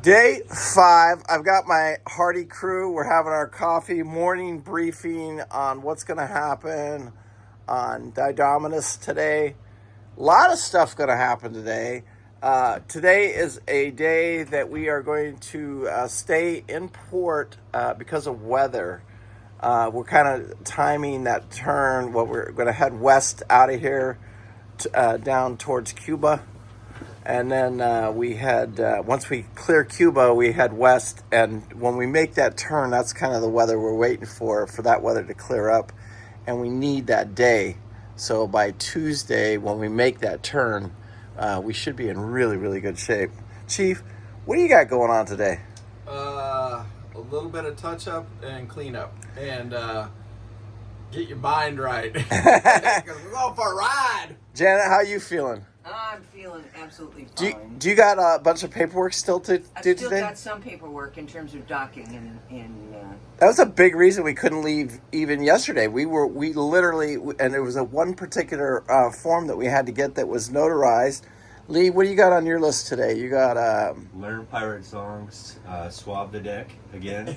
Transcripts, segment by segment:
Day 5. I've got my hardy crew. We're having our coffee morning briefing on what's going to happen on Didominus today. A lot of stuff going to happen today. Today is a day that we are going to stay in port because of weather. We're kind of timing that turn. Well, we're going to head west out of here down towards Cuba. And then we head, once we clear Cuba, we head west. And when we make that turn, that's kind of the weather we're waiting for that weather to clear up. And we need that day. So by Tuesday, when we make that turn, we should be in really, really good shape. Chief, what do you got going on today? A little bit of touch up and clean up. And get your mind right. Because we're going for a ride. Janet, how you feeling? I'm feeling absolutely fine. Do you got a bunch of paperwork still to do today? I've still got some paperwork in terms of docking and that was a big reason we couldn't leave even yesterday. We literally, and it was a one particular form that we had to get that was notarized. Lee, what do you got on your list today? You got learn pirate songs, swab the deck again.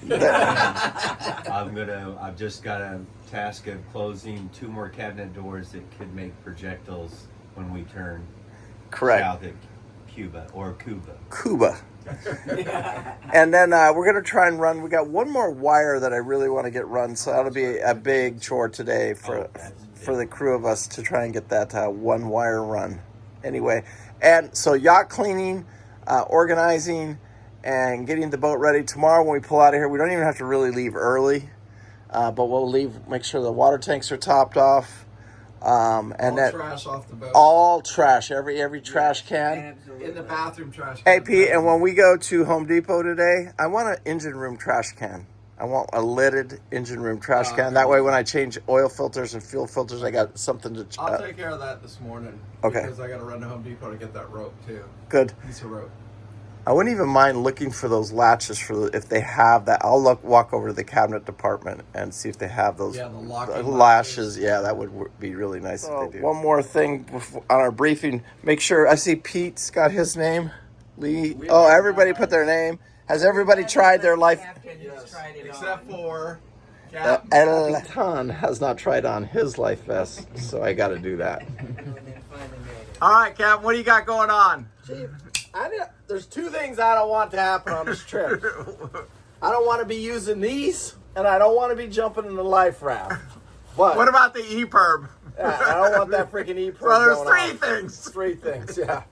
I've just got a task of closing 2 more cabinet doors that could make projectiles when we turn south at Cuba. And then we're going to try and run. We got one more wire that I really want to get run, so that'll be a big chore today for the crew of us to try and get that one wire run. Anyway, and so yacht cleaning, organizing, and getting the boat ready. Tomorrow when we pull out of here, we don't even have to really leave early, but we'll make sure the water tanks are topped off. And all that trash off the boat. All trash, every trash can. absolutely. In the bathroom trash can. Hey Pete, and when we go to Home Depot today, I want an engine room trash can. I want a lidded engine room trash can. That way when I change oil filters and fuel filters, I got something to... I'll take care of that this morning. Okay. Because I got to run to Home Depot to get that rope too. Good. Piece of rope. I wouldn't even mind looking for those latches if they have that. I'll walk over to the cabinet department and see if they have those the locking lashes. Yeah, that would be really nice if they do. One more thing on our briefing. Make sure, I see Pete's got his name. Lee. Oh, everybody put their name. Has everybody tried their life? Yes. Except for El Capitan has not tried on his life vest, so I got to do that. All right, Cap, what do you got going on? There's 2 things I don't want to happen on this trip. I don't want to be using these, and I don't want to be jumping in the life raft. But what about the EPIRB? I don't want that freaking EPIRB. Well, there's going 3 on. things. 3 things, yeah.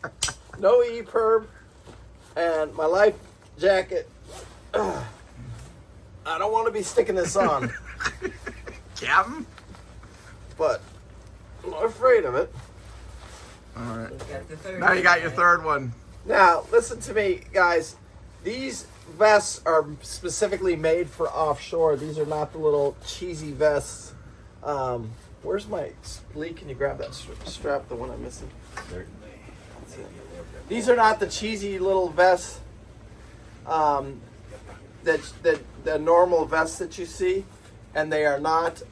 No EPIRB, and my life jacket. I don't want to be sticking this on. Captain? But I'm not afraid of it. All right. Now you got your 3rd one. Now, listen to me, guys. These vests are specifically made for offshore. These are not the little cheesy vests. Where's my... Lee, can you grab that strap, the one I'm missing? Certainly. These are not the cheesy little vests, that the normal vests that you see. And they are not,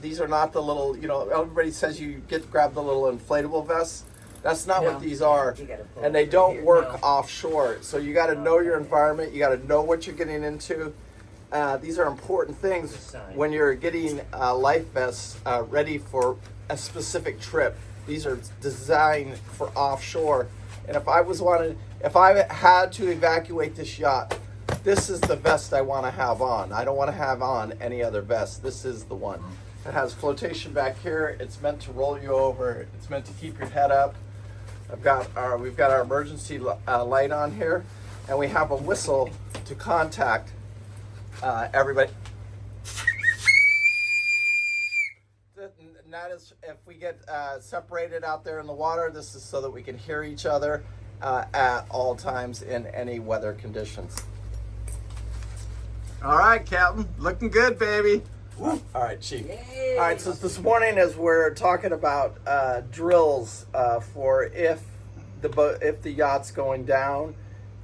these are not the little, everybody says you grab the little inflatable vests. That's not what these are, and they don't work offshore. So you got to know your environment. You got to know what you're getting into. These are important things when you're getting life vests ready for a specific trip. These are designed for offshore. And if I had to evacuate this yacht, this is the vest I want to have on. I don't want to have on any other vest. This is the one. It has flotation back here. It's meant to roll you over. It's meant to keep your head up. We've got our emergency light on here, and we have a whistle to contact everybody. And that is if we get separated out there in the water. This is so that we can hear each other at all times in any weather conditions. All right, Captain. Looking good, baby. All right, Chief. All right, so this morning as we're talking about drills for if the yacht's going down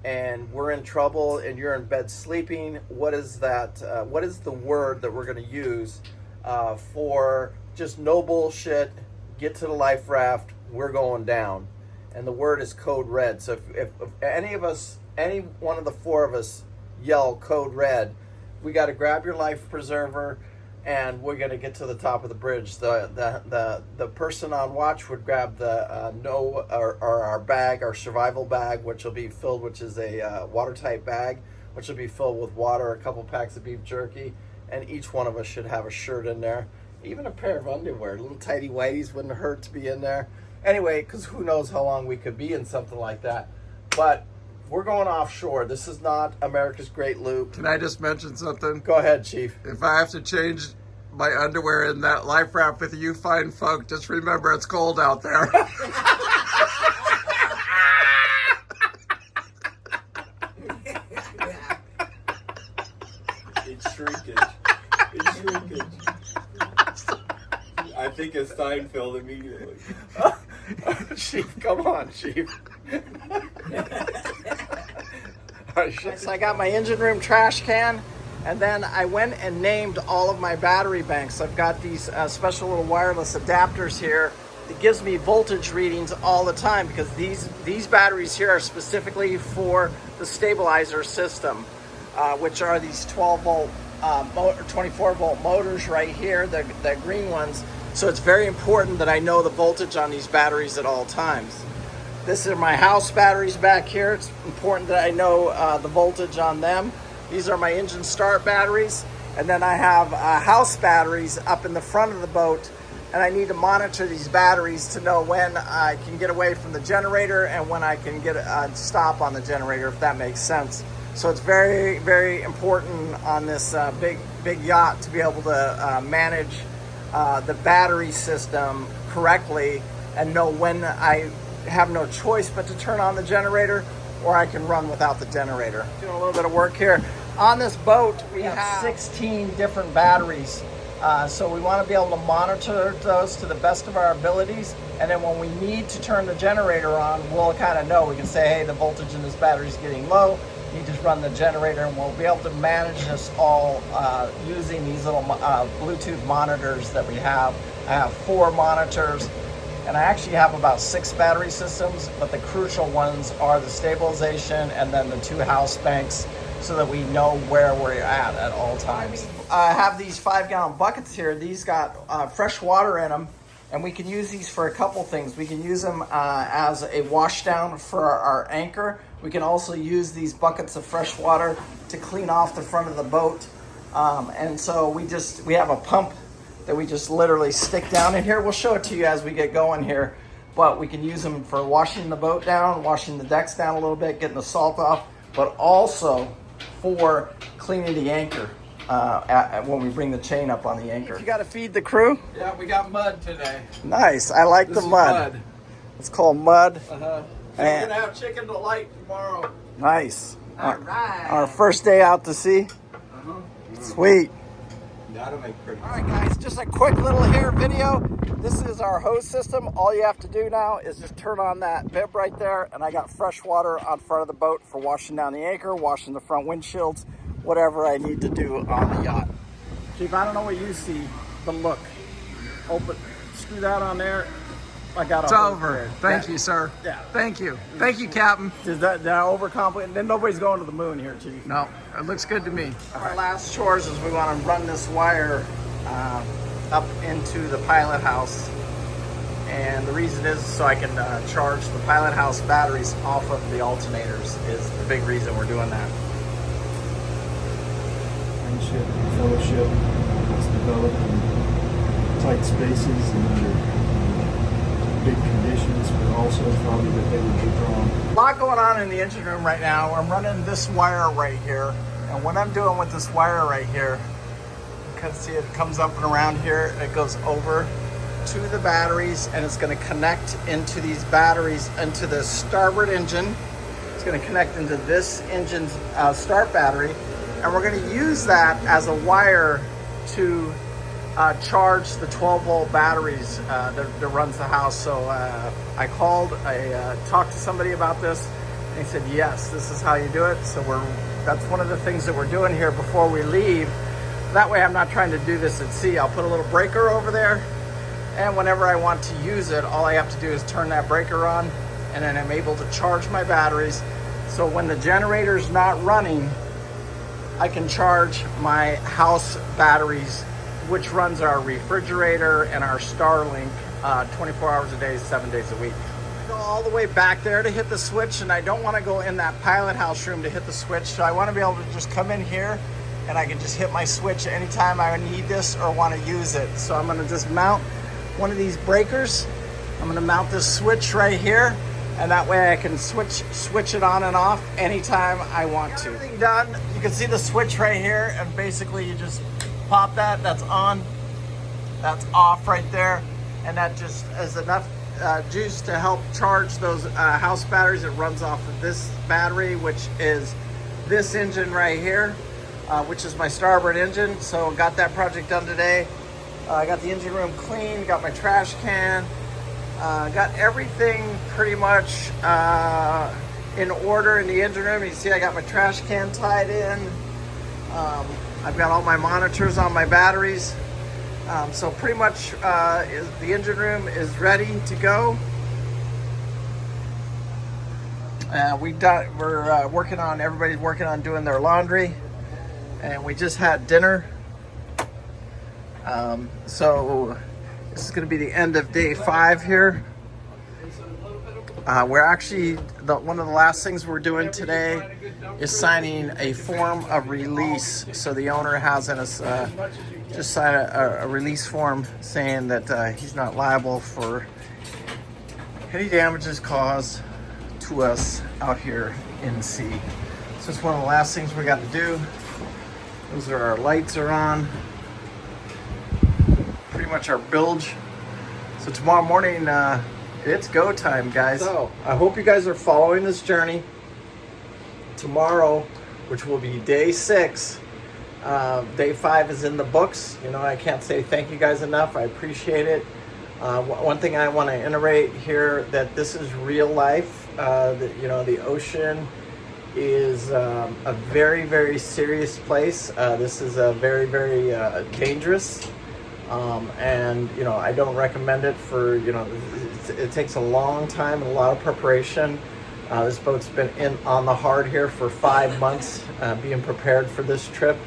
and we're in trouble and you're in bed sleeping, what is that? What is the word that we're going to use for just no bullshit? Get to the life raft. We're going down, and the word is code red. So if any of us any one of the four of us yell code red, we got to grab your life preserver, and we're going to get to the top of the bridge. The person on watch would grab the our bag, our survival bag, which will be filled, which is a watertight bag, which will be filled with water, a couple packs of beef jerky, and each one of us should have a shirt in there, even a pair of underwear. Little tighty whities wouldn't hurt to be in there. Anyway, because who knows how long we could be in something like that. But we're going offshore. This is not America's Great Loop. Can I just mention something? Go ahead, Chief. If I have to change my underwear in that life raft with you fine folk, just remember it's cold out there. It's shrinkage. It's shrinkage. I think it's Seinfeld immediately. Chief, come on, Chief. So I got my engine room trash can, and then I went and named all of my battery banks. I've got these special little wireless adapters here that gives me voltage readings all the time, because these batteries here are specifically for the stabilizer system, which are these 12 volt 24 volt motors right here, the green ones. So it's very important that I know the voltage on these batteries at all times. This are my house batteries back here. It's important that I know the voltage on them. These are my engine start batteries. And then I have house batteries up in the front of the boat. And I need to monitor these batteries to know when I can get away from the generator and when I can get a stop on the generator, if that makes sense. So it's very, very important on this big yacht to be able to manage the battery system correctly and know when I have no choice but to turn on the generator, or I can run without the generator. Doing a little bit of work here. On this boat, we have 16 different batteries. So we want to be able to monitor those to the best of our abilities. And then when we need to turn the generator on, we'll kind of know. We can say, hey, the voltage in this battery is getting low. You need to run the generator, and we'll be able to manage this all using these little Bluetooth monitors that we have. I have 4 monitors, and I actually have about 6 battery systems, but the crucial ones are the stabilization and then the 2 house banks, so that we know where we're at all times. I have these 5-gallon buckets here. These got fresh water in them, and we can use these for a couple things. We can use them as a wash down for our anchor. We can also use these buckets of fresh water to clean off the front of the boat. And so we have a pump that we just literally stick down in here. We'll show it to you as we get going here, but we can use them for washing the boat down, washing the decks down a little bit, getting the salt off, but also for cleaning the anchor when we bring the chain up on the anchor. You got to feed the crew? Yeah, we got mud today. Nice. I like the mud. It's called mud. So we're gonna have chicken delight tomorrow. Nice. All right. Our first day out to sea. Sweet. That'll make pretty. All right, guys, just a quick little hair video. This is our hose system. All you have to do now is just turn on that bib right there, and I got fresh water on front of the boat for washing down the anchor, washing the front windshields, whatever I need to do on the yacht. Chief, I don't know what you see, but look, open, screw that on there. I got It's over. Thank you, sir. Yeah. Thank you. Thank you, Captain. Did I overcomplicate? Then nobody's going to the moon here, Chief. No, it looks good to me. Our last chores is we want to run this wire up into the pilot house, and the reason is so I can charge the pilot house batteries off of the alternators is the big reason we're doing that. Friendship, fellowship is developed in tight spaces and under big conditions, but also probably that they would be drawn. A lot going on in the engine room right now. I'm running this wire right here, and what I'm doing with this wire right here, you can see it comes up and around here, it goes over to the batteries, and it's going to connect into these batteries into the starboard engine. It's going to connect into this engine's start battery, and we're going to use that as a wire to charge the 12 volt batteries that runs the house. So I called, I talked to somebody about this, and he said, yes, this is how you do it. So that's one of the things that we're doing here before we leave. That way I'm not trying to do this at sea. I'll put a little breaker over there, and whenever I want to use it, all I have to do is turn that breaker on, and then I'm able to charge my batteries So when the generator's not running, I can charge my house batteries, which runs our refrigerator and our Starlink 24 hours a day, 7 days a week. I go all the way back there to hit the switch, and I don't want to go in that pilot house room to hit the switch, so I want to be able to just come in here and I can just hit my switch anytime I need this or want to use it. So I'm going to just mount one of these breakers. I'm going to mount this switch right here, and that way I can switch it on and off anytime I want to. Everything done. You can see the switch right here, and basically you just pop that. That's on. That's off right there, and that just is enough juice to help charge those house batteries. It runs off of this battery, which is this engine right here, which is my starboard engine. So got that project done today. I got the engine room clean, got my trash can, got everything pretty much in order in the engine room. You see I got my trash can tied in. I've got all my monitors on my batteries. So pretty much the engine room is ready to go. We're working on, everybody's working on doing their laundry, and we just had dinner. So this is going to be the end of day 5 here. We're actually, one of the last things we're doing today is signing a form of release. So the owner has us just sign a release form saying that he's not liable for any damages caused to us out here in the sea. So it's one of the last things we got to do. Those are our lights are on. Pretty much our bilge. So tomorrow morning, it's go time, guys. So I hope you guys are following this journey. Tomorrow, which will be day 6, day 5 is in the books. You know, I can't say thank you guys enough. I appreciate it. One thing I want to iterate here, that this is real life. You know, the ocean is a very, very serious place. This is a very, very dangerous. And you know, I don't recommend it for, you know, it takes a long time and a lot of preparation. This boat's been on the hard here for 5 months, being prepared for this trip.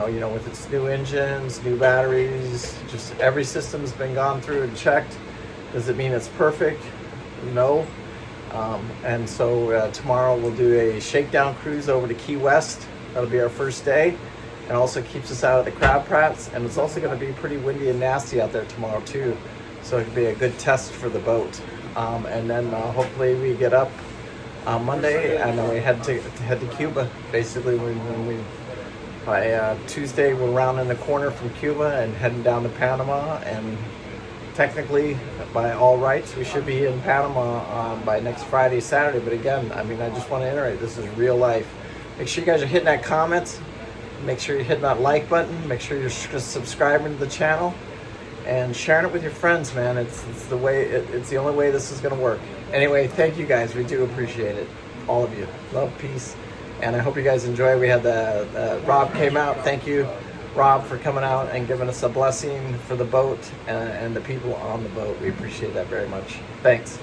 You know, with its new engines, new batteries, just every system's been gone through and checked. Does it mean it's perfect? No. And so tomorrow we'll do a shakedown cruise over to Key West. That'll be our first day. And also keeps us out of the crab traps, and it's also going to be pretty windy and nasty out there tomorrow too, so it could be a good test for the boat. And then hopefully we get up on Monday and then we head to Cuba. Basically, by Tuesday we're rounding the corner from Cuba and heading down to Panama, and technically by all rights we should be in Panama by next Friday, Saturday. But again, I mean, I just want to iterate, this is real life. Make sure you guys are hitting that comments. Make sure you're hitting that like button. Make sure you're subscribing to the channel and sharing it with your friends, man. It's the way. It's the only way this is going to work. Anyway, thank you guys. We do appreciate it, all of you. Love, peace, and I hope you guys enjoy. We had Rob came out. Thank you, Rob, for coming out and giving us a blessing for the boat and the people on the boat. We appreciate that very much. Thanks.